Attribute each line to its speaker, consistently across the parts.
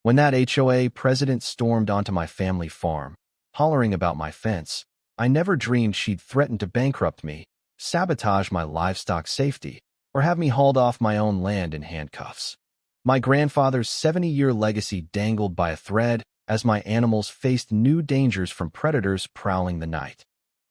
Speaker 1: When that HOA president stormed onto my family farm, hollering about my fence, I never dreamed she'd threaten to bankrupt me, sabotage my livestock safety, or have me hauled off my own land in handcuffs. My grandfather's 70-year legacy dangled by a thread as my animals faced new dangers from predators prowling the night.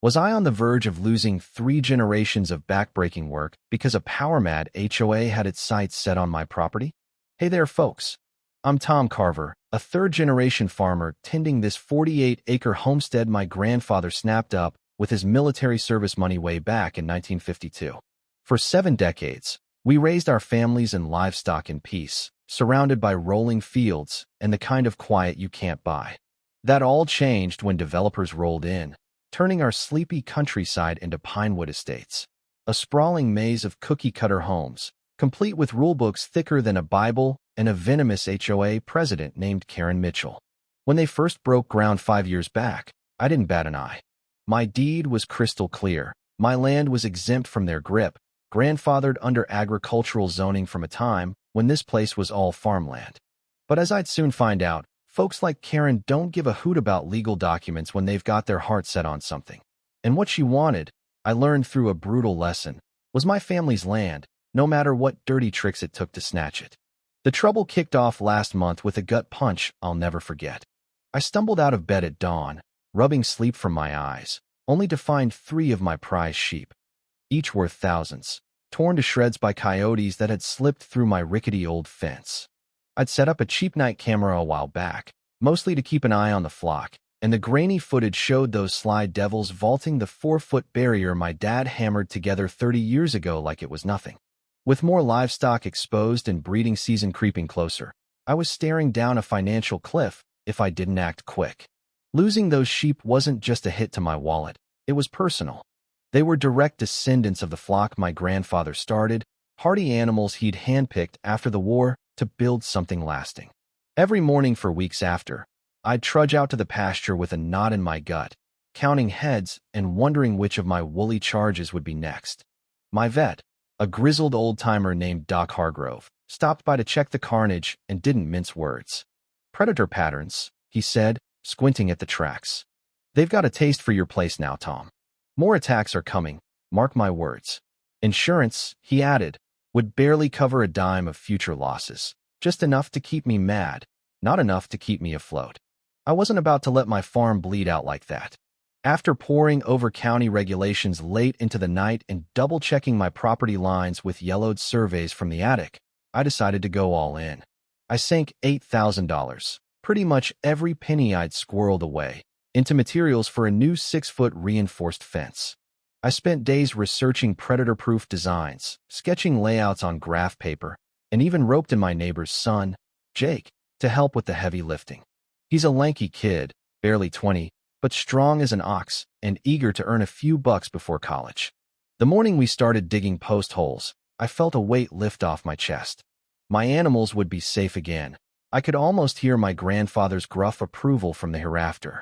Speaker 1: Was I on the verge of losing 3 generations of backbreaking work because a power-mad HOA had its sights set on my property? Hey there, folks. I'm Tom Carver, a third-generation farmer tending this 48-acre homestead my grandfather snapped up with his military service money way back in 1952. For 7 decades, we raised our families and livestock in peace, surrounded by rolling fields and the kind of quiet you can't buy. That all changed when developers rolled in, turning our sleepy countryside into pinewood estates, a sprawling maze of cookie-cutter homes, complete with rulebooks thicker than a Bible and a venomous HOA president named Karen Mitchell. When they first broke ground 5 years back, I didn't bat an eye. My deed was crystal clear. My land was exempt from their grip, grandfathered under agricultural zoning from a time when this place was all farmland. But as I'd soon find out, folks like Karen don't give a hoot about legal documents when they've got their heart set on something. And what she wanted, I learned through a brutal lesson, was my family's land, no matter what dirty tricks it took to snatch it. The trouble kicked off last month with a gut punch I'll never forget. I stumbled out of bed at dawn, rubbing sleep from my eyes, only to find 3 of my prized sheep, each worth thousands, torn to shreds by coyotes that had slipped through my rickety old fence. I'd set up a cheap night camera a while back, mostly to keep an eye on the flock, and the grainy footage showed those sly devils vaulting the 4-foot barrier my dad hammered together 30 years ago like it was nothing. With more livestock exposed and breeding season creeping closer, I was staring down a financial cliff if I didn't act quick. Losing those sheep wasn't just a hit to my wallet, it was personal. They were direct descendants of the flock my grandfather started, hardy animals he'd handpicked after the war to build something lasting. Every morning for weeks after, I'd trudge out to the pasture with a knot in my gut, counting heads and wondering which of my woolly charges would be next. My vet, a grizzled old-timer named Doc Hargrove, stopped by to check the carnage and didn't mince words. "Predator patterns," he said, squinting at the tracks. "They've got a taste for your place now, Tom. More attacks are coming, mark my words. Insurance," he added, "would barely cover a dime of future losses, just enough to keep me mad, not enough to keep me afloat." I wasn't about to let my farm bleed out like that. After poring over county regulations late into the night and double-checking my property lines with yellowed surveys from the attic, I decided to go all in. I sank $8,000, pretty much every penny I'd squirreled away, into materials for a new 6-foot reinforced fence. I spent days researching predator-proof designs, sketching layouts on graph paper, and even roped in my neighbor's son, Jake, to help with the heavy lifting. He's a lanky kid, barely 20, but strong as an ox and eager to earn a few bucks before college. The morning we started digging post holes, I felt a weight lift off my chest. My animals would be safe again. I could almost hear my grandfather's gruff approval from the hereafter.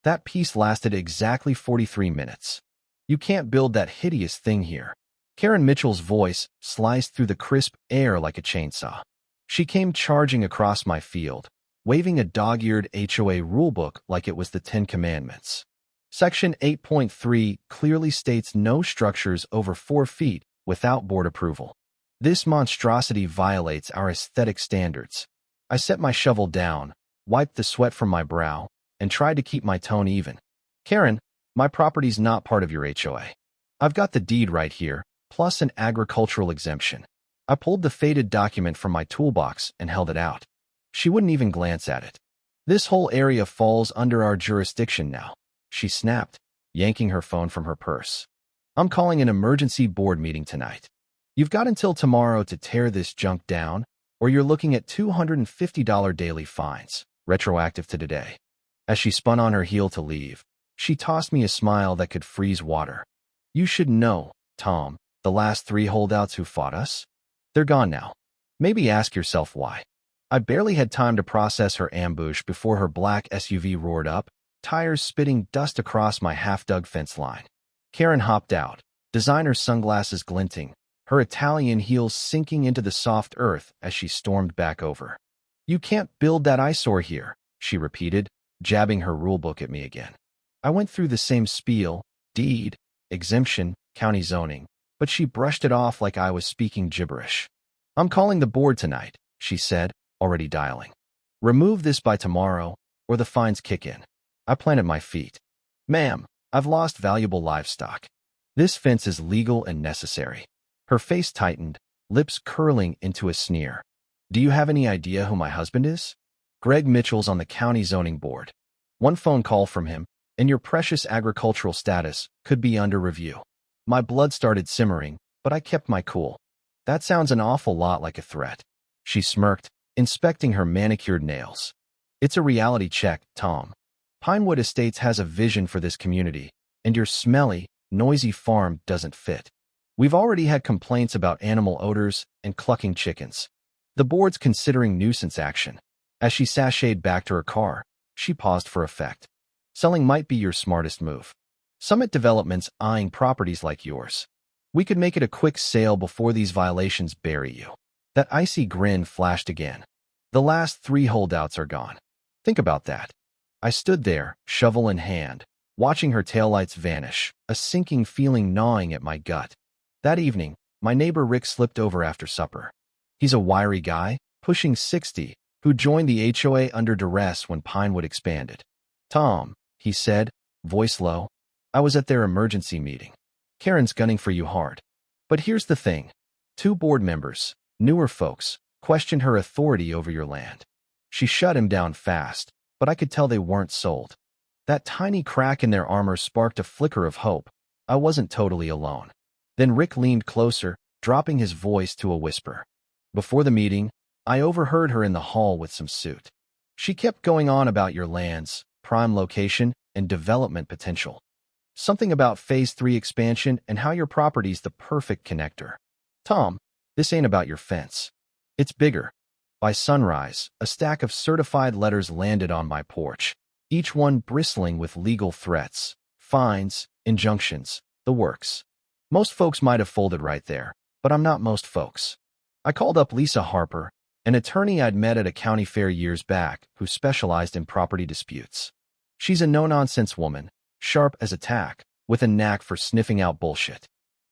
Speaker 1: That piece lasted exactly 43 minutes. "You can't build that hideous thing here." Karen Mitchell's voice sliced through the crisp air like a chainsaw. She came charging across my field, waving a dog-eared HOA rulebook like it was the 10 Commandments. Section 8.3 clearly states no structures over 4 feet without board approval. This monstrosity violates our aesthetic standards. I set my shovel down, wiped the sweat from my brow, and tried to keep my tone even. "Karen, my property's not part of your HOA. I've got the deed right here, plus an agricultural exemption." I pulled the faded document from my toolbox and held it out. She wouldn't even glance at it. "This whole area falls under our jurisdiction now," she snapped, yanking her phone from her purse. "I'm calling an emergency board meeting tonight. You've got until tomorrow to tear this junk down, or you're looking at $250 daily fines, retroactive to today." As she spun on her heel to leave, she tossed me a smile that could freeze water. "You should know, Tom, the last 3 holdouts who fought us? They're gone now. Maybe ask yourself why." I barely had time to process her ambush before her black SUV roared up, tires spitting dust across my half-dug fence line. Karen hopped out, designer sunglasses glinting, her Italian heels sinking into the soft earth as she stormed back over. You can't build that eyesore here, she repeated, jabbing her rulebook at me again. I went through the same spiel, deed, exemption, county zoning, but she brushed it off like I was speaking gibberish. I'm calling the board tonight, she said, already dialing. Remove this by tomorrow, or the fines kick in. I planted my feet. Ma'am, I've lost valuable livestock. This fence is legal and necessary. Her face tightened, lips curling into a sneer. Do you have any idea who my husband is? Greg Mitchell's on the county zoning board. One phone call from him, and your precious agricultural status could be under review. My blood started simmering, but I kept my cool. That sounds an awful lot like a threat. She smirked, inspecting her manicured nails. It's a reality check, Tom. Pinewood Estates has a vision for this community, and your smelly, noisy farm doesn't fit. We've already had complaints about animal odors and clucking chickens. The board's considering nuisance action. As she sashayed back to her car, she paused for effect. Selling might be your smartest move. Summit Development's eyeing properties like yours. We could make it a quick sale before these violations bury you. That icy grin flashed again. The last 3 holdouts are gone. Think about that. I stood there, shovel in hand, watching her taillights vanish, a sinking feeling gnawing at my gut. That evening, my neighbor Rick slipped over after supper. He's a wiry guy, pushing 60, who joined the HOA under duress when Pinewood expanded. Tom, he said, voice low, I was at their emergency meeting. Karen's gunning for you hard. But here's the thing. 2 board members, newer folks, questioned her authority over your land. She shut him down fast, but I could tell they weren't sold. That tiny crack in their armor sparked a flicker of hope. I wasn't totally alone. Then Rick leaned closer, dropping his voice to a whisper. Before the meeting, I overheard her in the hall with some suit. She kept going on about your lands, prime location, and development potential. Something about Phase 3 expansion and how your property's the perfect connector. Tom, this ain't about your fence. It's bigger. By sunrise, a stack of certified letters landed on my porch, each one bristling with legal threats, fines, injunctions, the works. Most folks might have folded right there, but I'm not most folks. I called up Lisa Harper, an attorney I'd met at a county fair years back who specialized in property disputes. She's a no-nonsense woman, sharp as a tack, with a knack for sniffing out bullshit.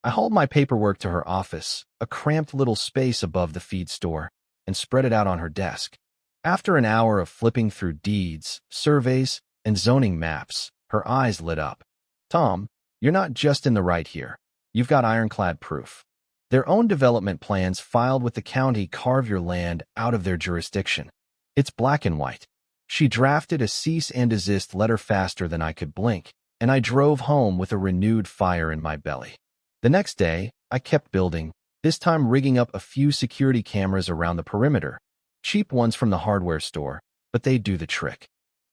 Speaker 1: I hauled my paperwork to her office, a cramped little space above the feed store, and spread it out on her desk. After an hour of flipping through deeds, surveys, and zoning maps, her eyes lit up. Tom, you're not just in the right here. You've got ironclad proof. Their own development plans filed with the county carve your land out of their jurisdiction. It's black and white. She drafted a cease and desist letter faster than I could blink, and I drove home with a renewed fire in my belly. The next day, I kept building, this time rigging up a few security cameras around the perimeter. Cheap ones from the hardware store, but they'd do the trick.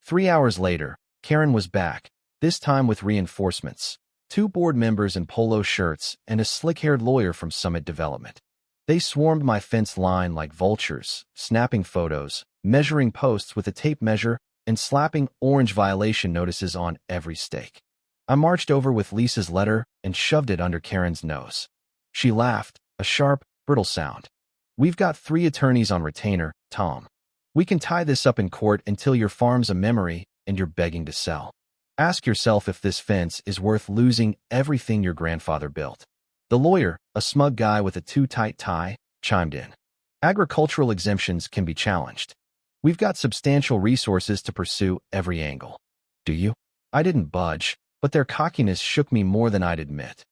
Speaker 1: 3 hours later, Karen was back, this time with reinforcements. 2 board members in polo shirts and a slick-haired lawyer from Summit Development. They swarmed my fence line like vultures, snapping photos, measuring posts with a tape measure, and slapping orange violation notices on every stake. I marched over with Lisa's letter and shoved it under Karen's nose. She laughed, a sharp, brittle sound. We've got 3 attorneys on retainer, Tom. We can tie this up in court until your farm's a memory and you're begging to sell. Ask yourself if this fence is worth losing everything your grandfather built. The lawyer, a smug guy with a too-tight tie, chimed in. Agricultural exemptions can be challenged. We've got substantial resources to pursue every angle. Do you? I didn't budge, but their cockiness shook me more than I'd admit.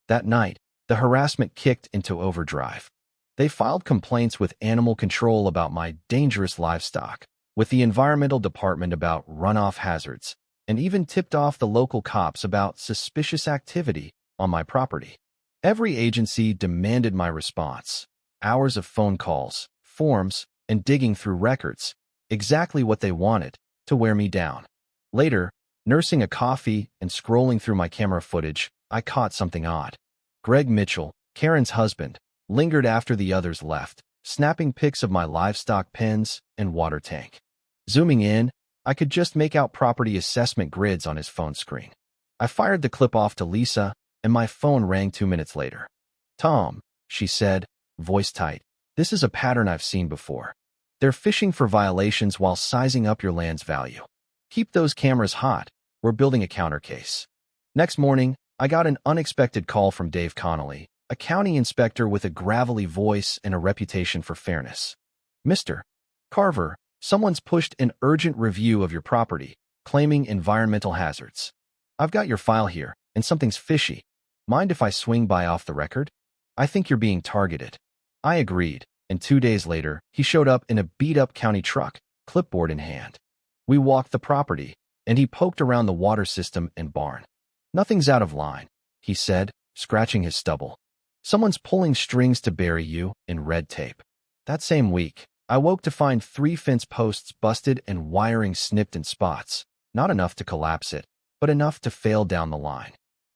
Speaker 1: That night, the harassment kicked into overdrive. They filed complaints with animal control about my dangerous livestock, with the environmental department about runoff hazards, and even tipped off the local cops about suspicious activity on my property. Every agency demanded my response. Hours of phone calls, forms, and digging through records, exactly what they wanted, to wear me down. Later, nursing a coffee and scrolling through my camera footage, I caught something odd. Greg Mitchell, Karen's husband, lingered after the others left, snapping pics of my livestock pens and water tank. Zooming in, I could just make out property assessment grids on his phone screen. I fired the clip off to Lisa, and my phone rang 2 minutes later. Tom, she said, voice tight, this is a pattern I've seen before. They're fishing for violations while sizing up your land's value. Keep those cameras hot. We're building a counter case. Next morning, I got an unexpected call from Dave Connolly, a county inspector with a gravelly voice and a reputation for fairness. Mr. Carver, someone's pushed an urgent review of your property, claiming environmental hazards. I've got your file here, and something's fishy. Mind if I swing by off the record? I think you're being targeted. I agreed, and 2 days later, he showed up in a beat-up county truck, clipboard in hand. We walked the property, and he poked around the water system and barn. Nothing's out of line, he said, scratching his stubble. Someone's pulling strings to bury you in red tape. That same week, I woke to find 3 fence posts busted and wiring snipped in spots, not enough to collapse it, but enough to fail down the line.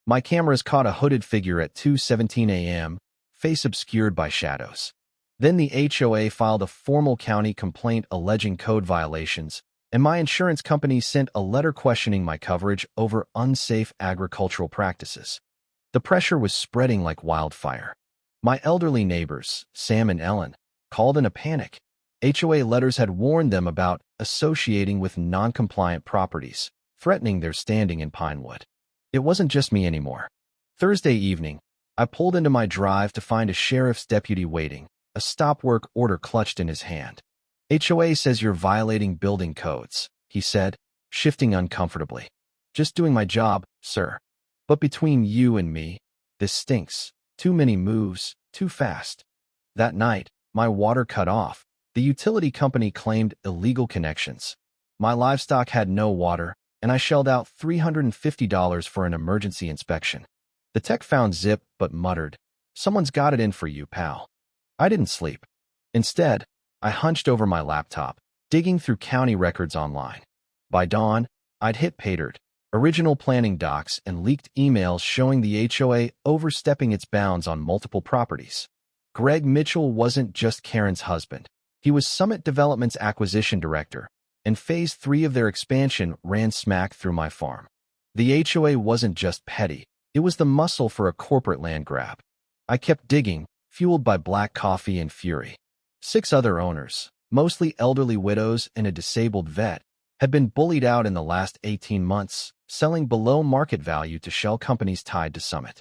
Speaker 1: My cameras caught a hooded figure at 2:17 a.m., face obscured by shadows. Then the HOA filed a formal county complaint alleging code violations, and my insurance company sent a letter questioning my coverage over unsafe agricultural practices. The pressure was spreading like wildfire. My elderly neighbors, Sam and Ellen, called in a panic. HOA letters had warned them about associating with non-compliant properties, threatening their standing in Pinewood. It wasn't just me anymore. Thursday evening, I pulled into my drive to find a sheriff's deputy waiting, a stop-work order clutched in his hand. HOA says you're violating building codes, he said, shifting uncomfortably. Just doing my job, sir. But between you and me, this stinks. Too many moves, too fast. That night, my water cut off. The utility company claimed illegal connections. My livestock had no water, and I shelled out $350 for an emergency inspection. The tech found zip but muttered, "Someone's got it in for you, pal." I didn't sleep. Instead, I hunched over my laptop, digging through county records online. By dawn, I'd hit pay dirt, original planning docs, and leaked emails showing the HOA overstepping its bounds on multiple properties. Greg Mitchell wasn't just Karen's husband. He was Summit Development's acquisition director, and Phase 3 of their expansion ran smack through my farm. The HOA wasn't just petty. It was the muscle for a corporate land grab. I kept digging, fueled by black coffee and fury. 6 other owners, mostly elderly widows and a disabled vet, had been bullied out in the last 18 months, selling below market value to shell companies tied to Summit.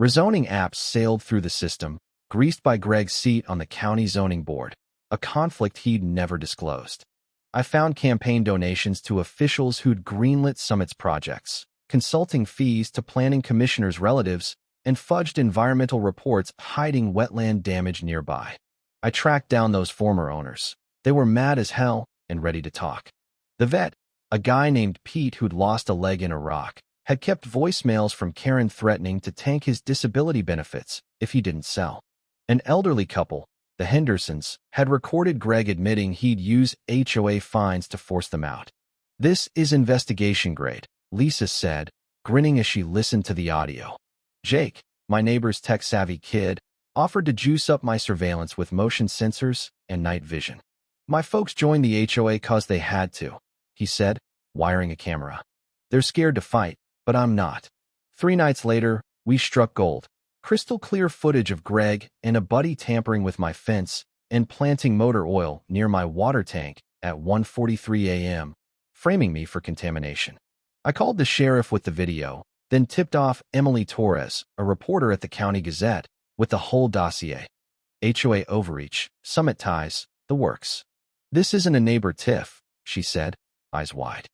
Speaker 1: Rezoning apps sailed through the system, greased by Greg's seat on the county zoning board, a conflict he'd never disclosed. I found campaign donations to officials who'd greenlit Summit's projects, consulting fees to planning commissioners' relatives, and fudged environmental reports hiding wetland damage nearby. I tracked down those former owners. They were mad as hell and ready to talk. The vet, a guy named Pete who'd lost a leg in Iraq, had kept voicemails from Karen threatening to tank his disability benefits if he didn't sell. An elderly couple, the Hendersons, had recorded Greg admitting he'd use HOA fines to force them out. "This is investigation grade," Lisa said, grinning as she listened to the audio. Jake, my neighbor's tech-savvy kid, offered to juice up my surveillance with motion sensors and night vision. "My folks joined the HOA 'cause they had to," he said, wiring a camera. "They're scared to fight, but I'm not." 3 nights later, we struck gold. Crystal clear footage of Greg and a buddy tampering with my fence and planting motor oil near my water tank at 1:43 a.m., framing me for contamination. I called the sheriff with the video, then tipped off Emily Torres, a reporter at the County Gazette, with the whole dossier. HOA overreach, Summit ties, the works. "This isn't a neighbor tiff," she said, eyes wide.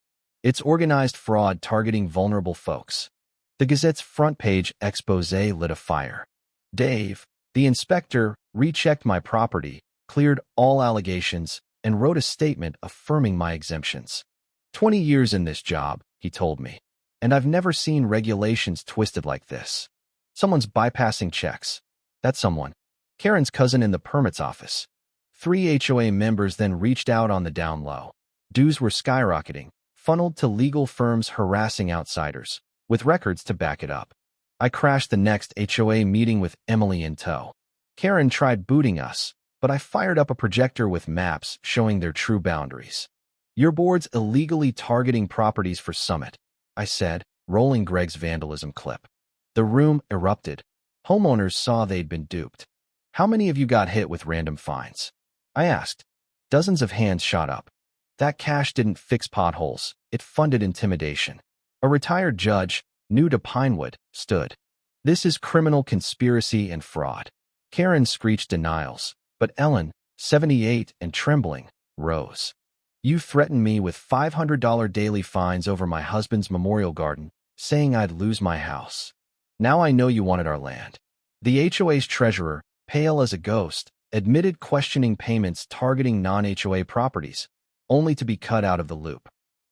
Speaker 1: "It's organized fraud targeting vulnerable folks." The Gazette's front-page expose lit a fire. Dave, the inspector, rechecked my property, cleared all allegations, and wrote a statement affirming my exemptions. 20 years in this job, he told me, and I've never seen regulations twisted like this. Someone's bypassing checks. That's someone. Karen's cousin in the permits office. 3 HOA members then reached out on the down low. Dues were skyrocketing, funneled to legal firms harassing outsiders, with records to back it up. I crashed the next HOA meeting with Emily in tow. Karen tried booting us, but I fired up a projector with maps showing their true boundaries. "Your board's illegally targeting properties for Summit," I said, rolling Greg's vandalism clip. The room erupted. Homeowners saw they'd been duped. "How many of you got hit with random fines?" I asked. Dozens of hands shot up. That cash didn't fix potholes, it funded intimidation. A retired judge, new to Pinewood, stood. This is criminal conspiracy and fraud. Karen screeched denials, but Ellen, 78 and trembling, rose. You threatened me with $500 daily fines over my husband's memorial garden, saying I'd lose my house. Now I know you wanted our land. The HOA's treasurer, pale as a ghost, admitted questioning payments targeting non-HOA properties, only to be cut out of the loop.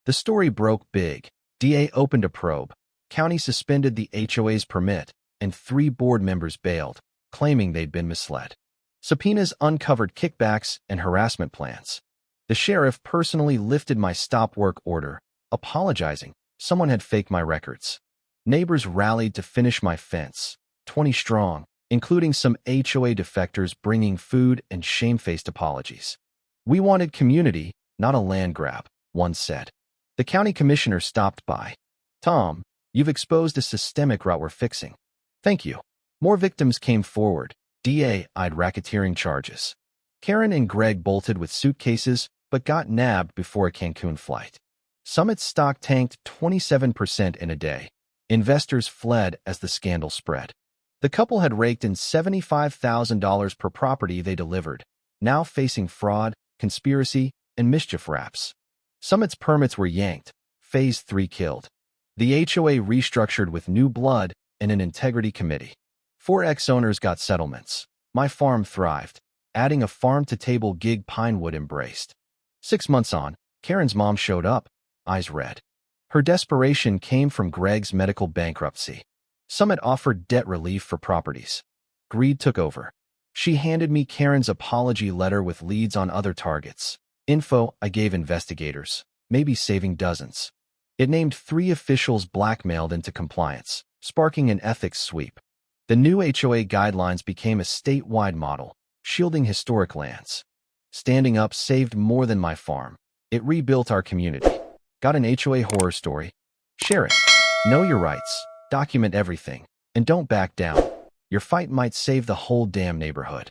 Speaker 1: The story broke big. DA opened a probe. County suspended the HOA's permit, and 3 board members bailed, claiming they'd been misled. Subpoenas uncovered kickbacks and harassment plans. The sheriff personally lifted my stop work order, apologizing someone had faked my records. Neighbors rallied to finish my fence, 20 strong, including some HOA defectors bringing food and shamefaced apologies. We wanted community, not a land grab, one said. The county commissioner stopped by. Tom, you've exposed a systemic rot we're fixing. Thank you. More victims came forward. DA eyed racketeering charges. Karen and Greg bolted with suitcases, but got nabbed before a Cancun flight. Summit's stock tanked 27% in a day. Investors fled as the scandal spread. The couple had raked in $75,000 per property they delivered, now facing fraud, conspiracy, and mischief raps. Summit's permits were yanked, Phase 3 killed. The HOA restructured with new blood and an integrity committee. 4 ex-owners got settlements. My farm thrived, adding a farm-to-table gig Pinewood embraced. 6 months on, Karen's mom showed up, eyes red. Her desperation came from Greg's medical bankruptcy. Summit offered debt relief for properties. Greed took over. She handed me Karen's apology letter with leads on other targets. Info I gave investigators, maybe saving dozens. It named 3 officials blackmailed into compliance, sparking an ethics sweep. The new HOA guidelines became a statewide model, shielding historic lands. Standing up saved more than my farm. It rebuilt our community. Got an HOA horror story? Share it. Know your rights. Document everything. And don't back down. Your fight might save the whole damn neighborhood.